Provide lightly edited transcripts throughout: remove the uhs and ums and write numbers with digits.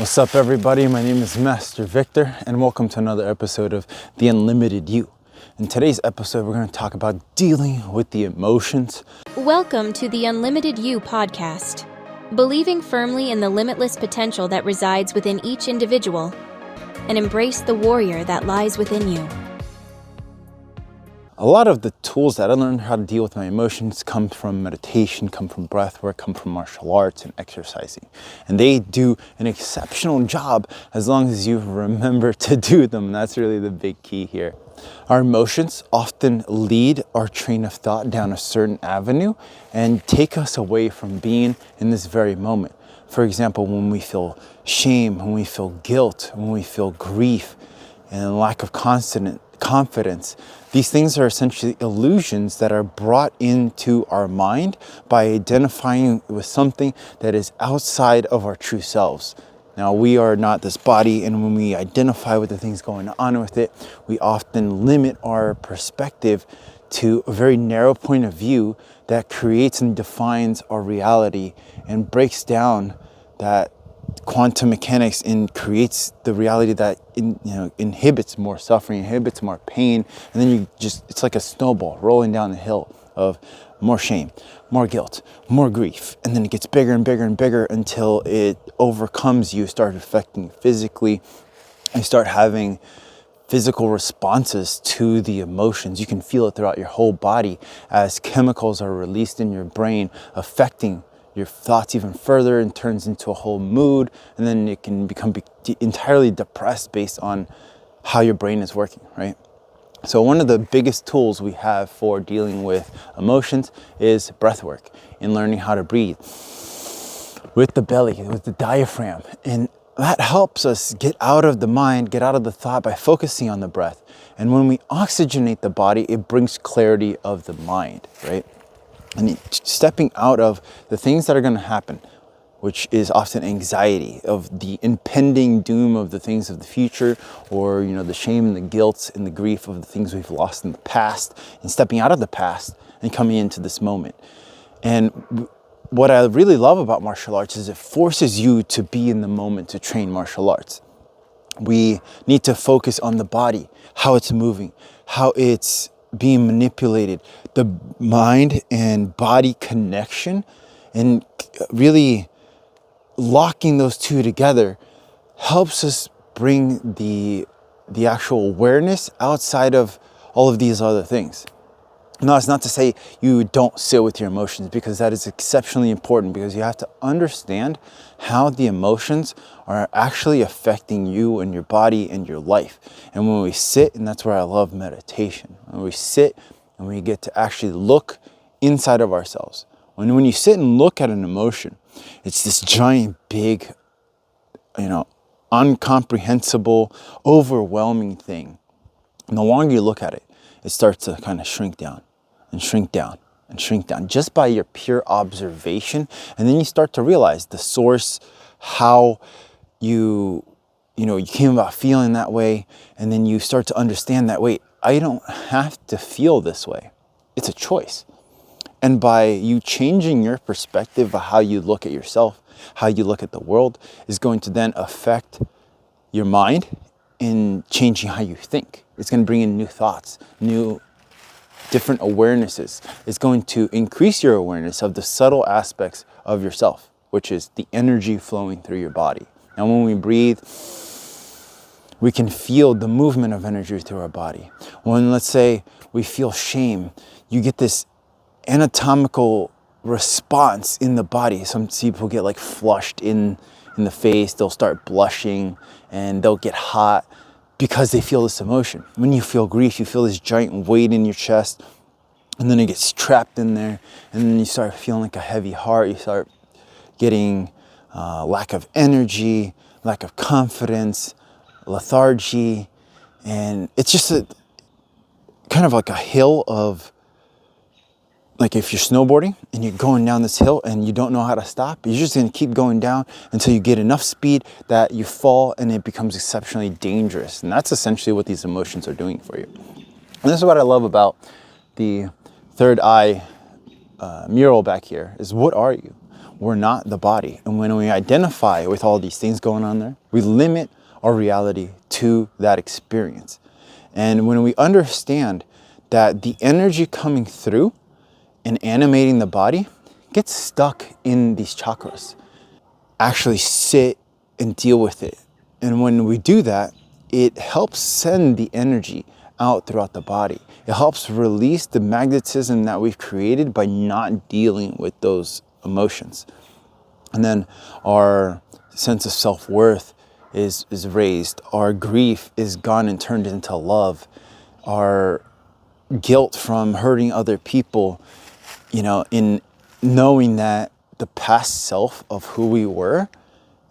What's up, everybody? My name is Master Victor, and welcome to another episode of The Unlimited You. In today's episode, we're going to talk about dealing with the emotions. Welcome to the Unlimited You podcast. Believing firmly in the limitless potential that resides within each individual, and embrace the warrior that lies within you. A lot of the tools that I learned how to deal with my emotions come from meditation, come from breath work, come from martial arts and exercising. And they do an exceptional job as long as you remember to do them. And that's really the big key here. Our emotions often lead our train of thought down a certain avenue and take us away from being in this very moment. For example, when we feel shame, when we feel guilt, when we feel grief and lack of confidence, these things are essentially illusions that are brought into our mind by identifying with something that is outside of our true selves. Now, we are not this body, and when we identify with the things going on with it, we often limit our perspective to a very narrow point of view that creates and defines our reality and breaks down that quantum mechanics and creates the reality that inhibits more suffering, inhibits more pain, and then it's like a snowball rolling down the hill of more shame, more guilt, more grief, and then it gets bigger and bigger and bigger until it overcomes you, start affecting you physically, and start having physical responses to the emotions. You can feel it throughout your whole body as chemicals are released in your brain, affecting your thoughts even further, and turns into a whole mood, and then it can become entirely depressed based on how your brain is working, right? So one of the biggest tools we have for dealing with emotions is breath work, in learning how to breathe with the belly, with the diaphragm. And that helps us get out of the mind, get out of the thought by focusing on the breath. And when we oxygenate the body, it brings clarity of the mind, right? And stepping out of the things that are going to happen, which is often anxiety of the impending doom of the things of the future, or the shame and the guilt and the grief of the things we've lost in the past, and stepping out of the past and coming into this moment. And what I really love about martial arts is it forces you to be in the moment to train martial arts. We need to focus on the body, how it's moving, how it's being manipulated, the mind and body connection, and really locking those two together helps us bring the actual awareness outside of all of these other things. Now, it's not to say you don't sit with your emotions, because that is exceptionally important, because you have to understand how the emotions are actually affecting you and your body and your life. And when we sit, and that's where I love meditation, when we sit and we get to actually look inside of ourselves. When you sit and look at an emotion, it's this giant, big, incomprehensible, overwhelming thing. And the longer you look at it, it starts to kind of shrink down and shrink down and shrink down just by your pure observation. And then you start to realize the source, how you came about feeling that way. And then you start to understand that, wait, I don't have to feel this way. It's a choice. And by you changing your perspective of how you look at yourself, how you look at the world, is going to then affect your mind in changing how you think. It's going to bring in new thoughts, different awarenesses. It's going to increase your awareness of the subtle aspects of yourself, which is the energy flowing through your body. And when we breathe, we can feel the movement of energy through our body. When, let's say, we feel shame, you get this anatomical response in the body. Some people get like flushed in the face, they'll start blushing, and they'll get hot because they feel this emotion. When you feel grief, you feel this giant weight in your chest, and then it gets trapped in there, and then you start feeling like a heavy heart. You start getting lack of energy, lack of confidence, lethargy, and it's just kind of like a hill of, like if you're snowboarding and you're going down this hill and you don't know how to stop, you're just going to keep going down until you get enough speed that you fall and it becomes exceptionally dangerous. And that's essentially what these emotions are doing for you. And this is what I love about the third eye mural back here, is what are you? we're not the body. And when we identify with all these things going on there, we limit our reality to that experience. And when we understand that the energy coming through and animating the body gets stuck in these chakras, actually sit and deal with it. And when we do that, it helps send the energy out throughout the body. It helps release the magnetism that we've created by not dealing with those emotions. And then our sense of self-worth is raised. Our grief is gone and turned into love. Our guilt from hurting other people, in knowing that the past self of who we were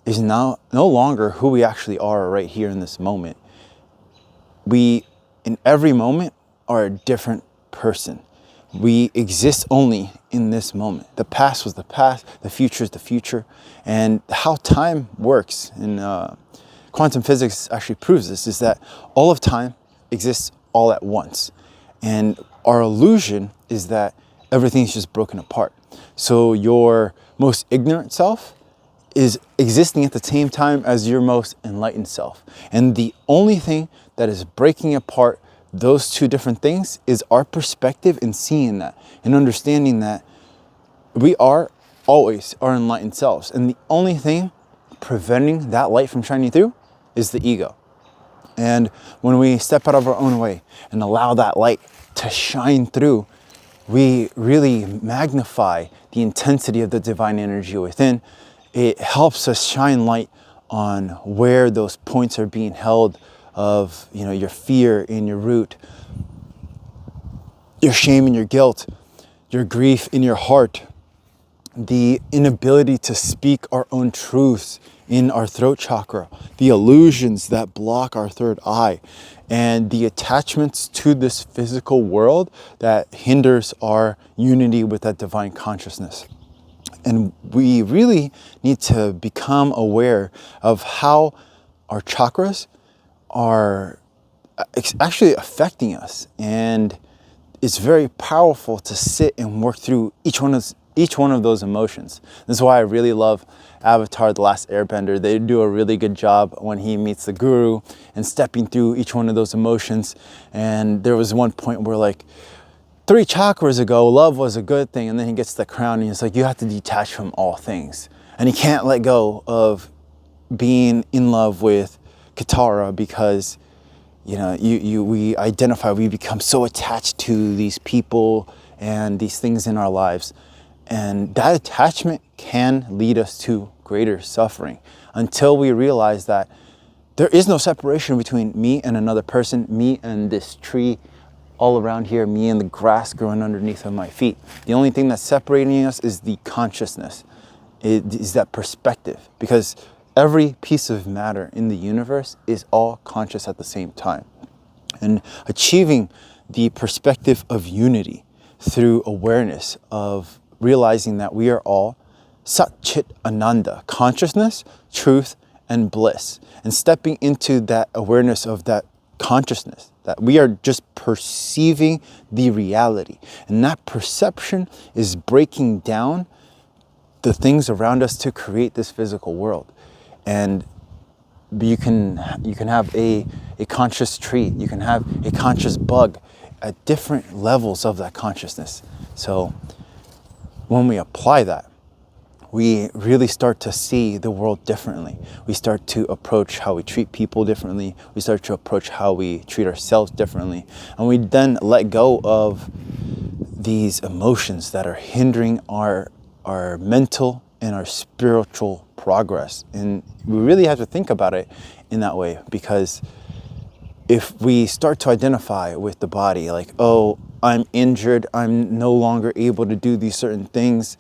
is now no longer who we actually are right here in this moment. We, in every moment, are a different person. We exist only in this moment. The past was the past, the future is the future. And how time works, and quantum physics actually proves this, is that all of time exists all at once. And our illusion is that everything's just broken apart. So your most ignorant self is existing at the same time as your most enlightened self. And the only thing that is breaking apart those two different things is our perspective in seeing that and understanding that we are always our enlightened selves. And the only thing preventing that light from shining through is the ego. And when we step out of our own way and allow that light to shine through, we really magnify the intensity of the divine energy within. It helps us shine light on where those points are being held of, your fear in your root, your shame and your guilt, your grief in your heart, the inability to speak our own truths in our throat chakra, the illusions that block our third eye, and the attachments to this physical world that hinders our unity with that divine consciousness. And we really need to become aware of how our chakras are actually affecting us. And it's very powerful to sit and work through each one of those emotions. This is why I really love Avatar, The Last Airbender. They do a really good job when he meets the guru and stepping through each one of those emotions. And there was one point where 3 chakras ago, love was a good thing. And then he gets the crown and he's like, you have to detach from all things. And he can't let go of being in love with Katara because, we identify, we become so attached to these people and these things in our lives. And that attachment can lead us to greater suffering until we realize that there is no separation between me and another person, me and this tree all around here, me and the grass growing underneath of my feet. The only thing that's separating us is the consciousness. It is that perspective, because every piece of matter in the universe is all conscious at the same time. And achieving the perspective of unity through awareness of realizing that we are all Sat Chit Ananda, consciousness, truth, and bliss. And stepping into that awareness of that consciousness, that we are just perceiving the reality. And that perception is breaking down the things around us to create this physical world. And you can have a conscious tree, you can have a conscious bug at different levels of that consciousness. So when we apply that, we really start to see the world differently. We start to approach how we treat people differently. We start to approach how we treat ourselves differently. And we then let go of these emotions that are hindering our mental and our spiritual progress. And we really have to think about it in that way, because if we start to identify with the body, like, oh, I'm injured, I'm no longer able to do these certain things,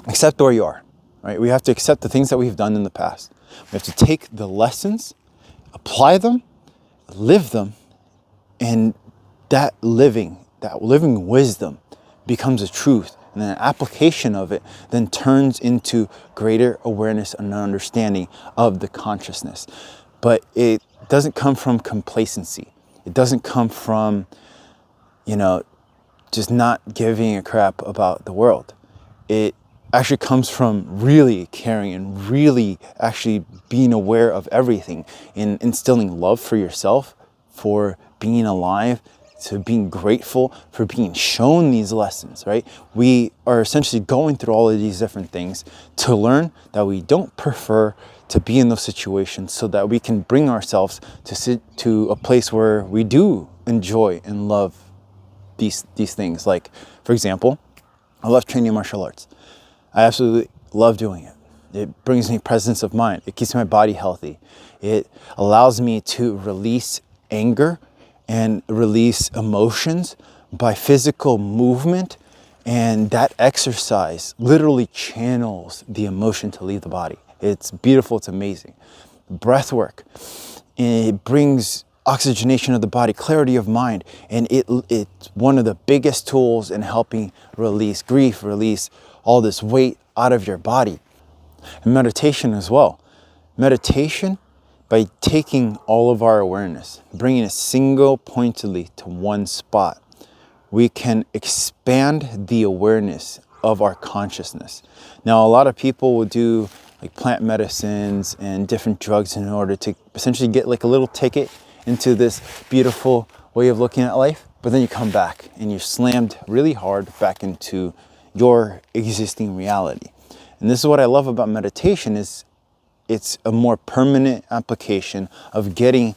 accept where you are, right? We have to accept the things that we've done in the past. We have to take the lessons, apply them, live them, and that living wisdom becomes a truth. And then an application of it then turns into greater awareness and understanding of the consciousness. But it doesn't come from complacency. It doesn't come from, just not giving a crap about the world. It actually comes from really caring and really actually being aware of everything and instilling love for yourself, for being alive, to being grateful for being shown these lessons, right? We are essentially going through all of these different things to learn that we don't prefer to be in those situations, so that we can bring ourselves to a place where we do enjoy and love these things. Like, for example, I love training martial arts. I absolutely love doing it. It brings me presence of mind. It keeps my body healthy. It allows me to release anger and release emotions by physical movement. And that exercise literally channels the emotion to leave the body. It's beautiful. It's amazing. Breath work. It brings oxygenation of the body, clarity of mind. And it's one of the biggest tools in helping release grief, release all this weight out of your body. And meditation as well. Meditation, by taking all of our awareness, bringing it single pointedly to one spot, we can expand the awareness of our consciousness. Now, a lot of people will do like plant medicines and different drugs in order to essentially get like a little ticket into this beautiful way of looking at life, but then you come back and you're slammed really hard back into your existing reality. And this is what I love about meditation, is it's a more permanent application of getting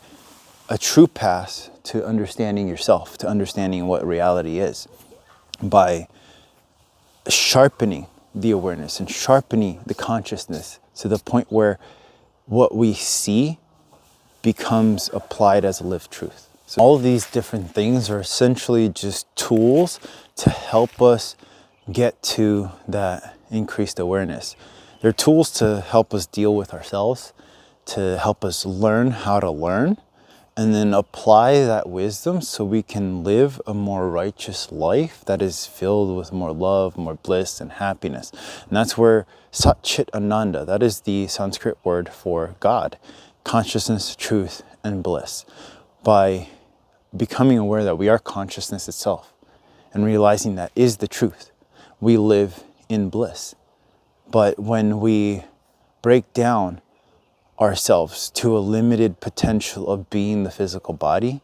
a true path to understanding yourself, to understanding what reality is, by sharpening the awareness and sharpening the consciousness to the point where what we see becomes applied as a lived truth. So all of these different things are essentially just tools to help us get to that increased awareness. They're tools to help us deal with ourselves, to help us learn how to learn, and then apply that wisdom so we can live a more righteous life that is filled with more love, more bliss, and happiness. And that's where Sat Chit Ananda, that is the Sanskrit word for God, consciousness, truth, and bliss. By becoming aware that we are consciousness itself and realizing that is the truth, we live in bliss. But when we break down ourselves to a limited potential of being the physical body,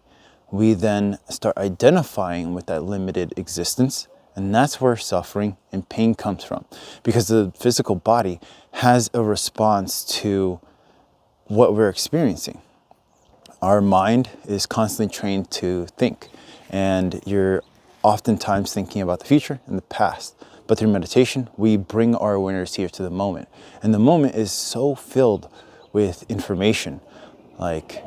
we then start identifying with that limited existence. And that's where suffering and pain comes from. Because the physical body has a response to what we're experiencing. Our mind is constantly trained to think. And you're oftentimes thinking about the future and the past. But through meditation, we bring our awareness here to the moment. And the moment is so filled with information, like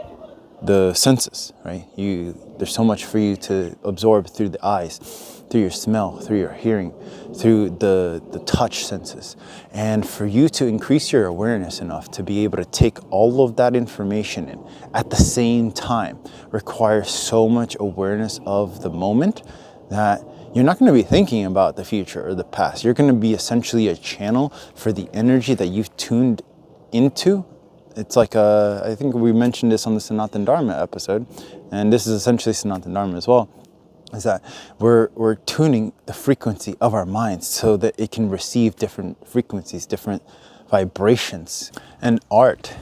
the senses, right? There's so much for you to absorb through the eyes, through your smell, through your hearing, through the touch senses. And for you to increase your awareness enough to be able to take all of that information in at the same time requires so much awareness of the moment that you're not going to be thinking about the future or the past. You're going to be essentially a channel for the energy that you've tuned into. It's like I think we mentioned this on the Sanatana Dharma episode, and this is essentially Sanatana Dharma as well, is that we're tuning the frequency of our minds so that it can receive different frequencies, different vibrations. And art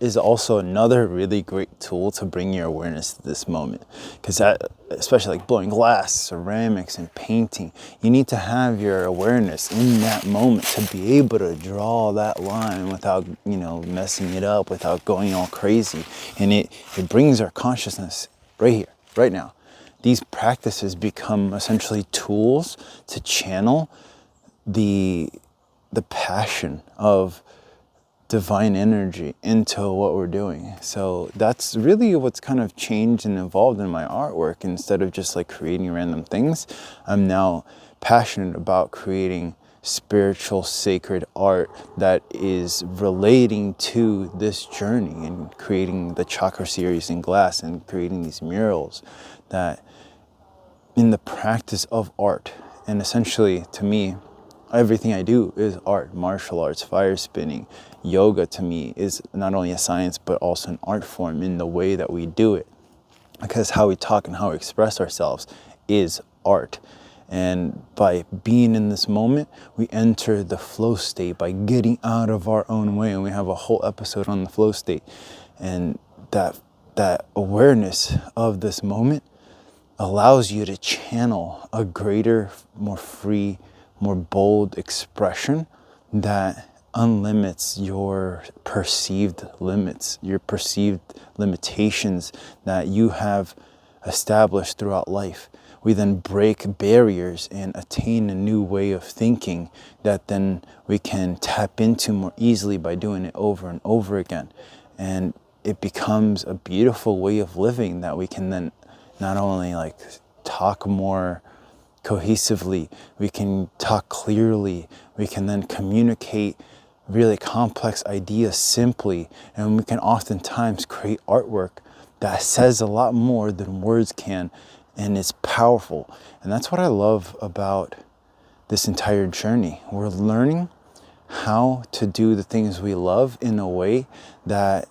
is also another really great tool to bring your awareness to this moment, because that, especially like blowing glass, ceramics, and painting, you need to have your awareness in that moment to be able to draw that line without messing it up, without going all crazy. And it brings our consciousness right here, right now. These practices become essentially tools to channel the passion of divine energy into what we're doing. So that's really what's kind of changed and evolved in my artwork. Instead of just like creating random things, I'm now passionate about creating spiritual, sacred art that is relating to this journey, and creating the chakra series in glass and creating these murals that in the practice of art. And essentially, to me, everything I do is art. Martial arts, fire spinning, yoga to me is not only a science but also an art form in the way that we do it. Because how we talk and how we express ourselves is art. And by being in this moment, we enter the flow state by getting out of our own way. And we have a whole episode on the flow state. And that awareness of this moment allows you to channel a greater, more free, more bold expression that unlimits your perceived limits, your perceived limitations that you have established throughout life. We then break barriers and attain a new way of thinking that then we can tap into more easily by doing it over and over again. And it becomes a beautiful way of living that we can then not only like talk more cohesively, we can talk clearly, we can then communicate really complex ideas simply, and we can oftentimes create artwork that says a lot more than words can, and it's powerful. And that's what I love about this entire journey. We're learning how to do the things we love in a way that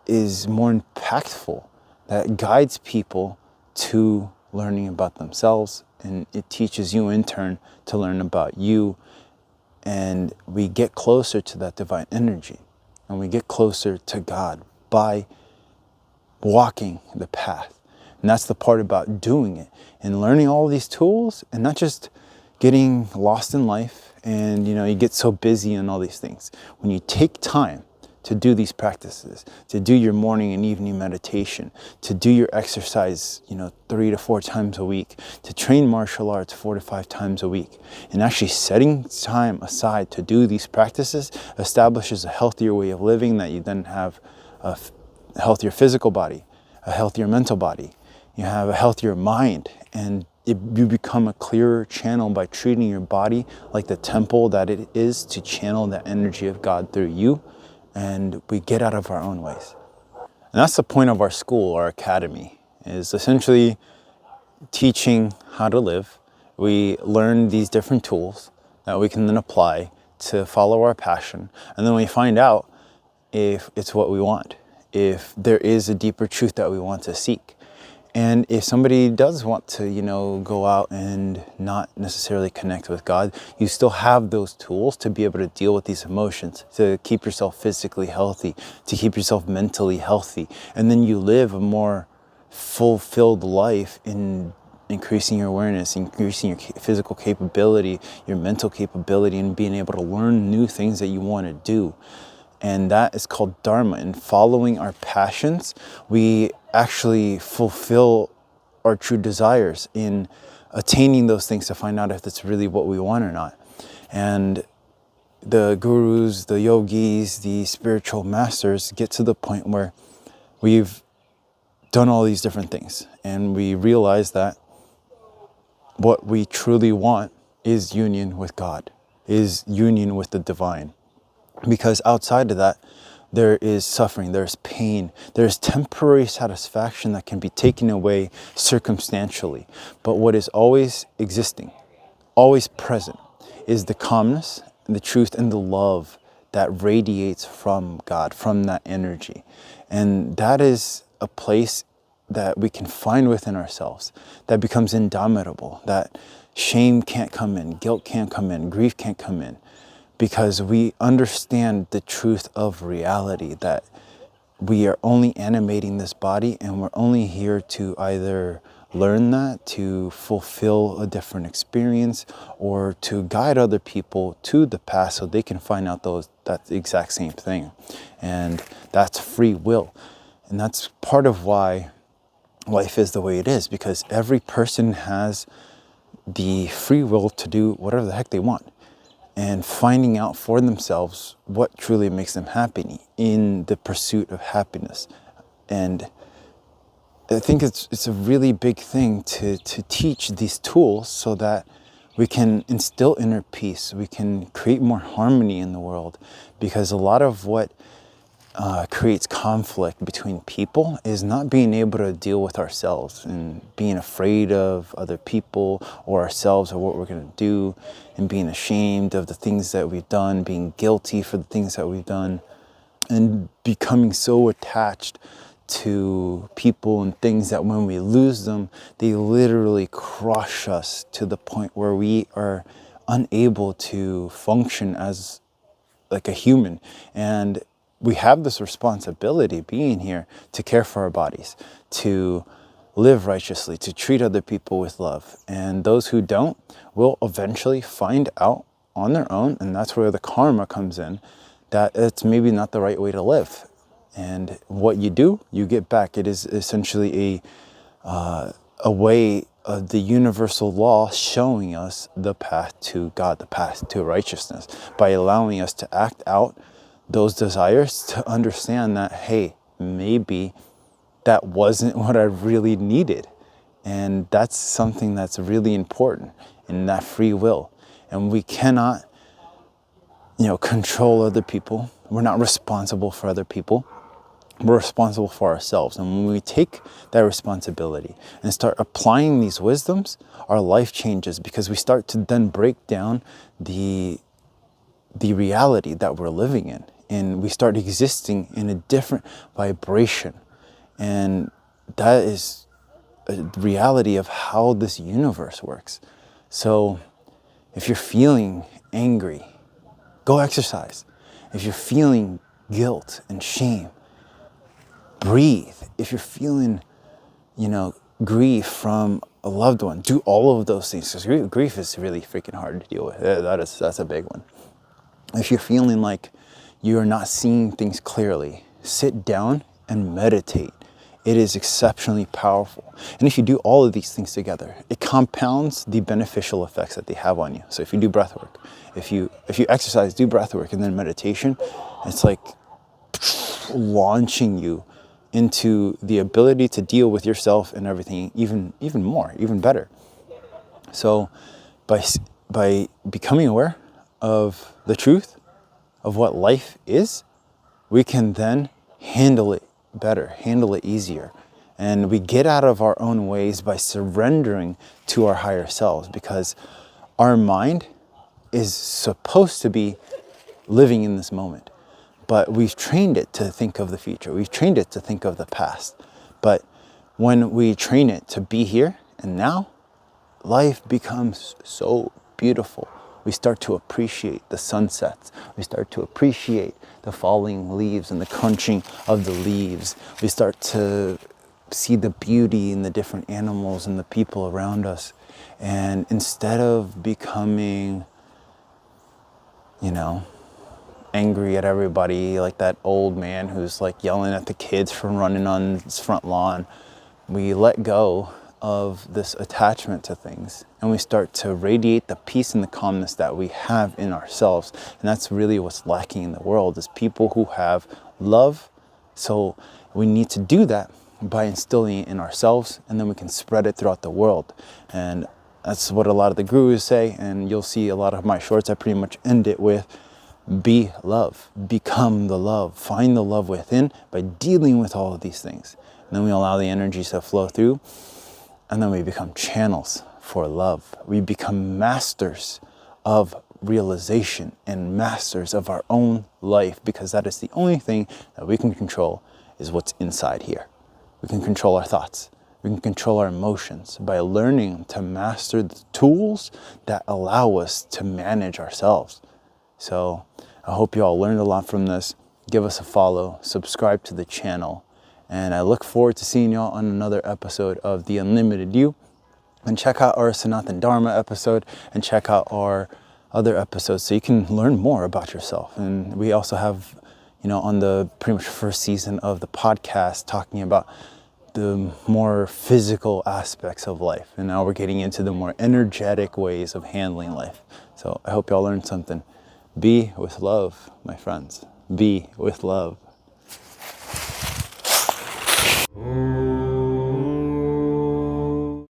is more impactful, that guides people to learning about themselves, and it teaches you in turn to learn about you. And we get closer to that divine energy, and we get closer to God by walking the path. And that's the part about doing it and learning all these tools, and not just getting lost in life and you get so busy and all these things. When you take time to do these practices, to do your morning and evening meditation, to do your exercise 3 to 4 times a week, to train martial arts 4 to 5 times a week, and actually setting time aside to do these practices establishes a healthier way of living, that you then have a healthier physical body, a healthier mental body, you have a healthier mind, and you become a clearer channel by treating your body like the temple that it is, to channel the energy of God through you. And we get out of our own ways. And that's the point of our school, our academy, is essentially teaching how to live. We learn these different tools that we can then apply to follow our passion. And then we find out if it's what we want, if there is a deeper truth that we want to seek. And if somebody does want to, go out and not necessarily connect with God, you still have those tools to be able to deal with these emotions, to keep yourself physically healthy, to keep yourself mentally healthy. And then you live a more fulfilled life in increasing your awareness, increasing your physical capability, your mental capability, and being able to learn new things that you want to do. And that is called Dharma. And following our passions, we actually fulfill our true desires in attaining those things to find out if it's really what we want or not. And the gurus, the yogis, the spiritual masters get to the point where we've done all these different things, and we realize that what we truly want is union with God, is union with the divine. Because outside of that, there is suffering, there's pain, there's temporary satisfaction that can be taken away circumstantially. But what is always existing, always present, is the calmness, and the truth, and the love that radiates from God, from that energy. And that is a place that we can find within ourselves that becomes indomitable, that shame can't come in, guilt can't come in, grief can't come in. Because we understand the truth of reality, that we are only animating this body, and we're only here to either learn that, to fulfill a different experience, or to guide other people to the path so they can find out that exact same thing. And that's free will. And that's part of why life is the way it is, because every person has the free will to do whatever the heck they want. And finding out for themselves what truly makes them happy in the pursuit of happiness. And I think it's a really big thing to teach these tools so that we can instill inner peace, we can create more harmony in the world. Because a lot of what creates conflict between people is not being able to deal with ourselves, and being afraid of other people or ourselves or what we're going to do, and being ashamed of the things that we've done, being guilty for the things that we've done, and becoming so attached to people and things that when we lose them, they literally crush us to the point where we are unable to function as like a human. And we have this responsibility being here to care for our bodies, to live righteously, to treat other people with love. And those who don't will eventually find out on their own, and that's where the karma comes in, that it's maybe not the right way to live. And what you do, you get back. It is essentially a way of the universal law showing us the path to God, the path to righteousness, by allowing us to act out those desires, to understand that, hey, maybe that wasn't what I really needed. And that's something that's really important in that free will. And we cannot, control other people. We're not responsible for other people. We're responsible for ourselves. And when we take that responsibility and start applying these wisdoms, our life changes, because we start to then break down the reality that we're living in. And we start existing in a different vibration. And that is a reality of how this universe works. So if you're feeling angry, go exercise. If you're feeling guilt and shame, breathe. If you're feeling, grief from a loved one, do all of those things. Because grief is really freaking hard to deal with. That's a big one. If you're feeling like you're not seeing things clearly, sit down and meditate. It is exceptionally powerful. And if you do all of these things together, it compounds the beneficial effects that they have on you. So if you do breath work, if you exercise, do breath work, and then meditation, it's like launching you into the ability to deal with yourself and everything even more, even better. So by becoming aware of the truth of what life is, we can then handle it better, handle it easier. And we get out of our own ways by surrendering to our higher selves, because our mind is supposed to be living in this moment. But we've trained it to think of the future. We've trained it to think of the past. But when we train it to be here and now, life becomes so beautiful. We start to appreciate the sunsets. We start to appreciate the falling leaves and the crunching of the leaves. We start to see the beauty in the different animals and the people around us. And instead of becoming, angry at everybody, like that old man who's like yelling at the kids for running on his front lawn, we let go of this attachment to things, and we start to radiate the peace and the calmness that we have in ourselves. And that's really what's lacking in the world, is people who have love. So we need to do that by instilling it in ourselves, and then we can spread it throughout the world. And that's what a lot of the gurus say, and you'll see a lot of my shorts, I pretty much end it with, be love, become the love, find the love within by dealing with all of these things. And then we allow the energies to flow through, and then we become channels for love. We become masters of realization and masters of our own life, because that is the only thing that we can control, is what's inside here. We can control our thoughts. We can control our emotions by learning to master the tools that allow us to manage ourselves. So I hope you all learned a lot from this. Give us a follow, subscribe to the channel, and I look forward to seeing y'all on another episode of The Unlimited You. And check out our Sanatana Dharma episode, and check out our other episodes so you can learn more about yourself. And we also have, on the pretty much first season of the podcast, talking about the more physical aspects of life. And now we're getting into the more energetic ways of handling life. So I hope y'all learned something. Be with love, my friends. Be with love.